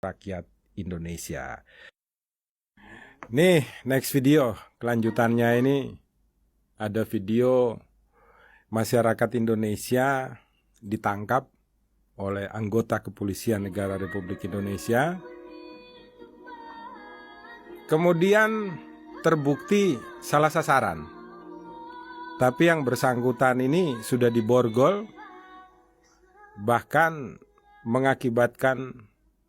rakyat Indonesia. Nih, next video, kelanjutannya ini ada video masyarakat Indonesia ditangkap oleh anggota Kepolisian Negara Republik Indonesia. Kemudian terbukti salah sasaran. Tapi yang bersangkutan ini sudah diborgol, bahkan mengakibatkan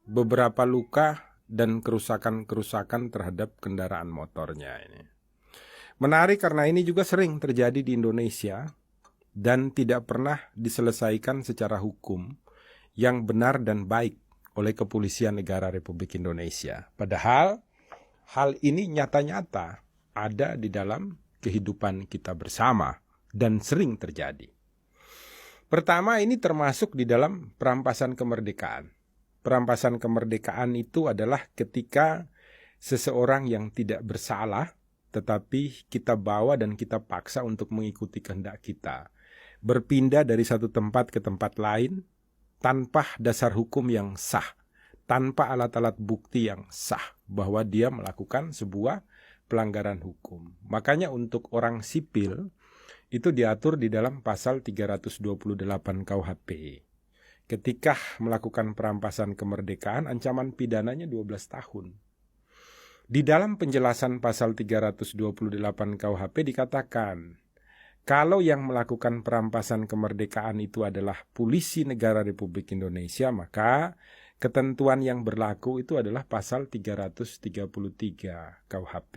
beberapa luka dan kerusakan-kerusakan terhadap kendaraan motornya ini. Menarik karena ini juga sering terjadi di Indonesia dan tidak pernah diselesaikan secara hukum yang benar dan baik oleh Kepolisian Negara Republik Indonesia. Padahal hal ini nyata-nyata ada di dalam kehidupan kita bersama dan sering terjadi. Pertama, ini termasuk di dalam perampasan kemerdekaan. Perampasan kemerdekaan itu adalah ketika seseorang yang tidak bersalah, tetapi kita bawa dan kita paksa untuk mengikuti kehendak kita. Berpindah dari satu tempat ke tempat lain, tanpa dasar hukum yang sah, tanpa alat-alat bukti yang sah, bahwa dia melakukan sebuah pelanggaran hukum. Makanya untuk orang sipil, itu diatur di dalam pasal 328 KUHP. Ketika melakukan perampasan kemerdekaan, ancaman pidananya 12 tahun. Di dalam penjelasan pasal 328 KUHP dikatakan, kalau yang melakukan perampasan kemerdekaan itu adalah polisi negara Republik Indonesia, maka ketentuan yang berlaku itu adalah pasal 333 KUHP.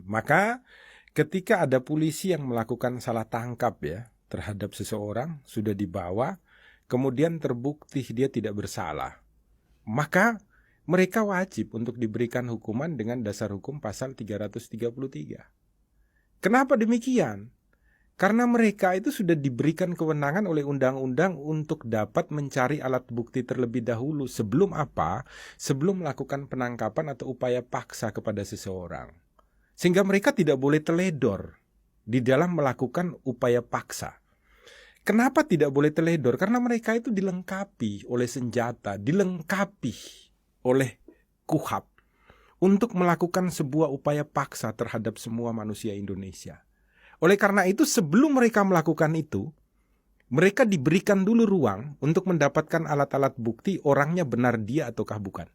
Maka ketika ada polisi yang melakukan salah tangkap terhadap seseorang, sudah dibawa, kemudian terbukti dia tidak bersalah, maka mereka wajib untuk diberikan hukuman dengan dasar hukum pasal 333. Kenapa demikian? Karena mereka itu sudah diberikan kewenangan oleh undang-undang untuk dapat mencari alat bukti terlebih dahulu. Sebelum apa? Sebelum melakukan penangkapan atau upaya paksa kepada seseorang. Sehingga mereka tidak boleh teledor di dalam melakukan upaya paksa. Kenapa tidak boleh teledor? Karena mereka itu dilengkapi oleh senjata, dilengkapi oleh KUHP untuk melakukan sebuah upaya paksa terhadap semua manusia Indonesia. Oleh karena itu, sebelum mereka melakukan itu, mereka diberikan dulu ruang untuk mendapatkan alat-alat bukti orangnya benar dia ataukah bukan.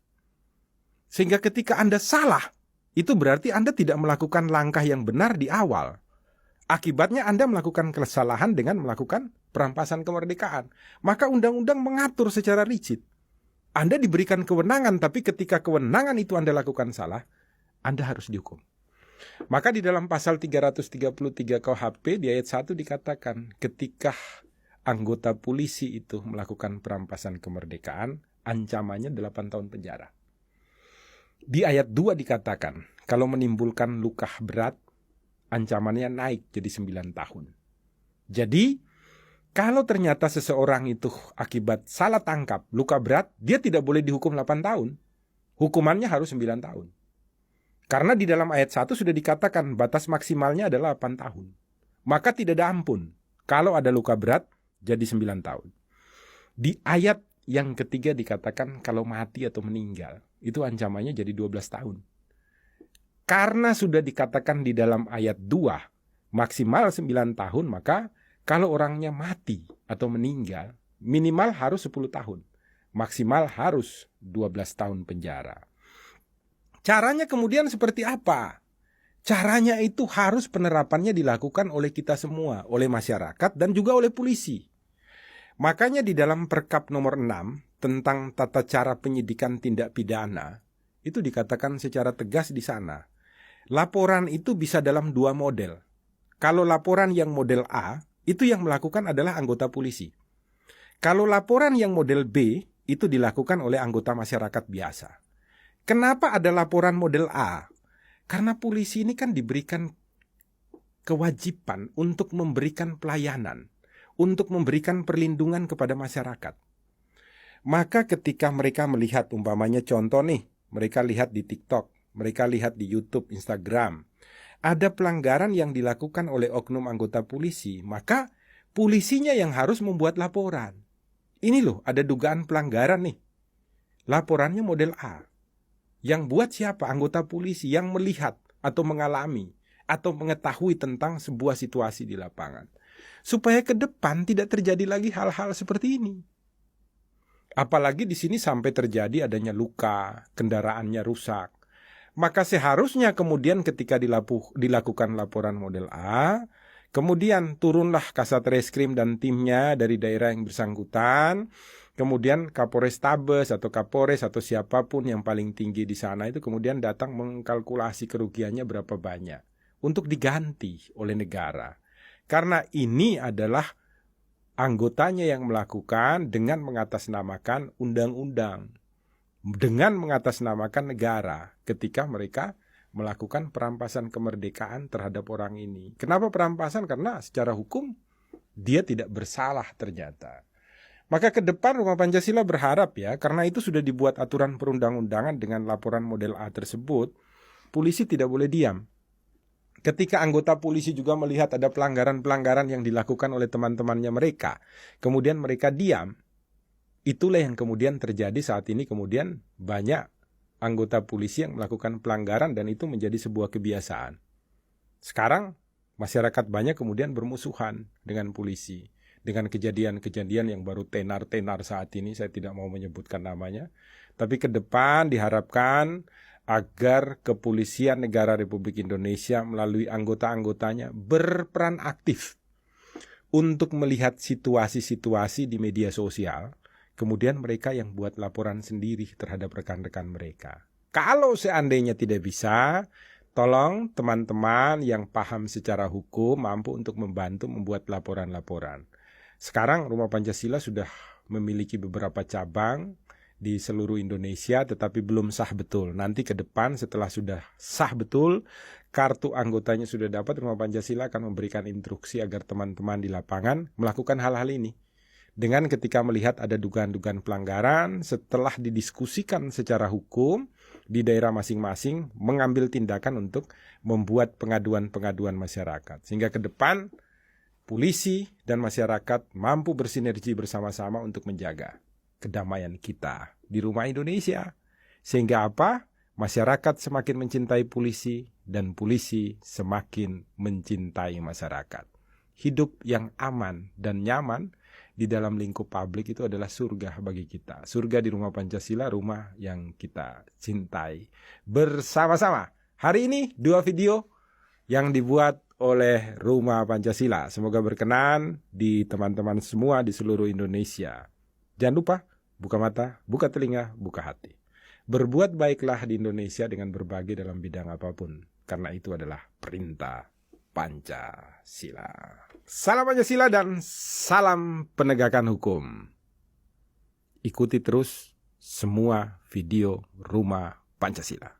Sehingga ketika Anda salah, itu berarti Anda tidak melakukan langkah yang benar di awal. Akibatnya Anda melakukan kesalahan dengan melakukan perampasan kemerdekaan. Maka undang-undang mengatur secara rigid. Anda diberikan kewenangan, tapi ketika kewenangan itu Anda lakukan salah, Anda harus dihukum. Maka di dalam pasal 333 KUHP di ayat 1 dikatakan, ketika anggota polisi itu melakukan perampasan kemerdekaan, ancamannya 8 tahun penjara. Di ayat 2 dikatakan, kalau menimbulkan luka berat, ancamannya naik jadi 9 tahun. Jadi, kalau ternyata seseorang itu akibat salah tangkap, luka berat, dia tidak boleh dihukum 8 tahun. Hukumannya harus 9 tahun. Karena di dalam ayat 1 sudah dikatakan batas maksimalnya adalah 8 tahun. Maka tidak ada ampun. Kalau ada luka berat, jadi 9 tahun. Di ayat yang ketiga dikatakan kalau mati atau meninggal, itu ancamannya jadi 12 tahun. Karena sudah dikatakan di dalam ayat 2, maksimal 9 tahun, maka kalau orangnya mati atau meninggal, minimal harus 10 tahun. Maksimal harus 12 tahun penjara. Caranya kemudian seperti apa? Caranya itu harus penerapannya dilakukan oleh kita semua, oleh masyarakat dan juga oleh polisi. Makanya di dalam Perkap nomor 6 tentang tata cara penyidikan tindak pidana, itu dikatakan secara tegas di sana. Laporan itu bisa dalam 2 model. Kalau laporan yang model A, itu yang melakukan adalah anggota polisi. Kalau laporan yang model B, itu dilakukan oleh anggota masyarakat biasa. Kenapa ada laporan model A? Karena polisi ini kan diberikan kewajiban untuk memberikan pelayanan, untuk memberikan perlindungan kepada masyarakat. Maka ketika mereka melihat, umpamanya contoh nih, mereka lihat di TikTok, mereka lihat di YouTube, Instagram, ada pelanggaran yang dilakukan oleh oknum anggota polisi, maka polisinya yang harus membuat laporan. Ini loh, ada dugaan pelanggaran nih. laporannya model A. Yang buat siapa? Anggota polisi yang melihat atau mengalami atau mengetahui tentang sebuah situasi di lapangan. Supaya ke depan tidak terjadi lagi hal-hal seperti ini. Apalagi di sini sampai terjadi adanya luka, kendaraannya rusak. Maka seharusnya kemudian ketika dilakukan laporan model A, kemudian turunlah Kasat Reskrim dan timnya dari daerah yang bersangkutan, kemudian Kapolrestabes atau Kapolres atau siapapun yang paling tinggi di sana itu kemudian datang mengkalkulasi kerugiannya berapa banyak untuk diganti oleh negara. Karena ini adalah anggotanya yang melakukan dengan mengatasnamakan undang-undang, dengan mengatasnamakan negara ketika mereka melakukan perampasan kemerdekaan terhadap orang ini. Kenapa perampasan? Karena secara hukum dia tidak bersalah ternyata. Maka ke depan Rumah Pancasila berharap ya, karena itu sudah dibuat aturan perundang-undangan dengan laporan model A tersebut, polisi tidak boleh diam. Ketika anggota polisi juga melihat ada pelanggaran-pelanggaran yang dilakukan oleh teman-temannya mereka, kemudian mereka diam, itulah yang kemudian terjadi saat ini. Kemudian banyak anggota polisi yang melakukan pelanggaran dan itu menjadi sebuah kebiasaan. Sekarang masyarakat banyak kemudian bermusuhan dengan polisi. Dengan kejadian-kejadian yang baru tenar-tenar saat ini, saya tidak mau menyebutkan namanya. Tapi ke depan diharapkan agar kepolisian negara Republik Indonesia melalui anggota-anggotanya berperan aktif untuk melihat situasi-situasi di media sosial. Kemudian mereka yang buat laporan sendiri terhadap rekan-rekan mereka. Kalau seandainya tidak bisa, tolong teman-teman yang paham secara hukum mampu untuk membantu membuat laporan-laporan. Sekarang Rumah Pancasila sudah memiliki beberapa cabang di seluruh Indonesia, tetapi belum sah betul. Nanti ke depan setelah sudah sah betul, kartu anggotanya sudah dapat, Rumah Pancasila akan memberikan instruksi agar teman-teman di lapangan melakukan hal-hal ini. Dengan ketika melihat ada dugaan-dugaan pelanggaran, setelah didiskusikan secara hukum di daerah masing-masing, mengambil tindakan untuk membuat pengaduan-pengaduan masyarakat. Sehingga ke depan, polisi dan masyarakat mampu bersinergi bersama-sama untuk menjaga kedamaian kita di rumah Indonesia. Sehingga apa? Masyarakat semakin mencintai polisi dan polisi semakin mencintai masyarakat. Hidup yang aman dan nyaman di dalam lingkup publik itu adalah surga bagi kita. Surga di Rumah Pancasila, rumah yang kita cintai bersama-sama. Hari ini 2 video yang dibuat oleh Rumah Pancasila. Semoga berkenan di teman-teman semua di seluruh Indonesia. Jangan lupa, buka mata, buka telinga, buka hati. Berbuat baiklah di Indonesia dengan berbagi dalam bidang apapun. Karena itu adalah perintah Pancasila. Salam Pancasila dan salam penegakan hukum. Ikuti terus semua video Rumah Pancasila.